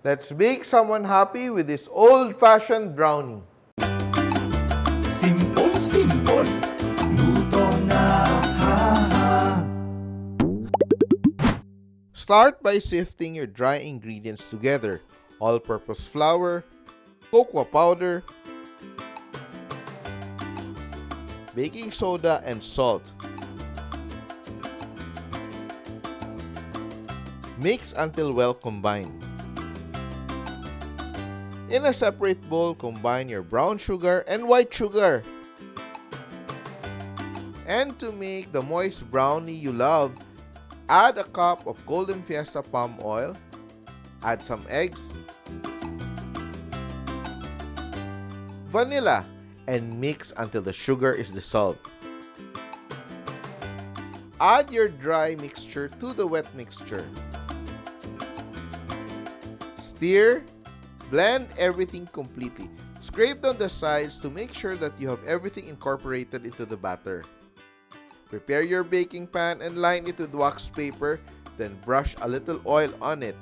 Let's make someone happy with this old-fashioned brownie. Simpol, luto na, ha. Start by sifting your dry ingredients together. All-purpose flour, cocoa powder, baking soda, and salt. Mix until well combined. In a separate bowl, combine your brown sugar and white sugar. And to make the moist brownie you love, add a cup of golden Fiesta palm oil, add some eggs, vanilla, and mix until the sugar is dissolved. Add your dry mixture to the wet mixture. Stir, blend everything completely. Scrape down the sides to make sure that you have everything incorporated into the batter. Prepare your baking pan and line it with wax paper, then brush a little oil on it.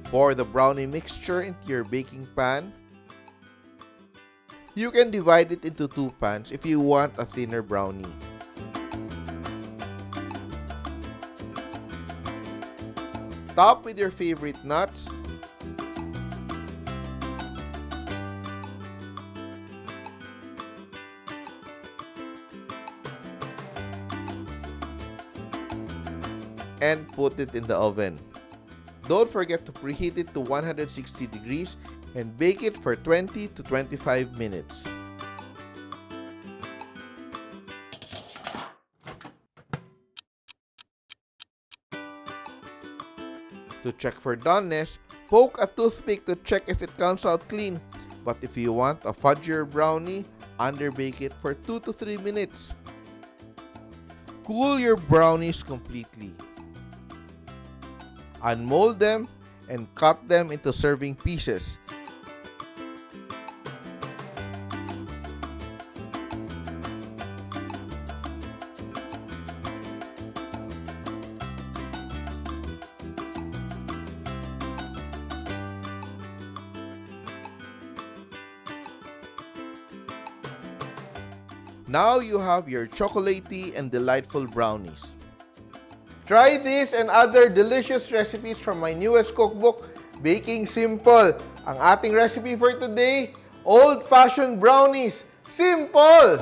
Pour the brownie mixture into your baking pan. You can divide it into 2 pans if you want a thinner brownie. Top with your favorite nuts. And put it in the oven. Don't forget to preheat it to 160 degrees and bake it for 20 to 25 minutes. To check for doneness, poke a toothpick to check if it comes out clean. But if you want a fudgier brownie, underbake it for 2 to 3 minutes. Cool your brownies completely. Unmold them and cut them into serving pieces. Now you have your chocolatey and delightful brownies. Try this and other delicious recipes from my newest cookbook, Baking Simple. Ang ating recipe for today, old-fashioned brownies. Simple!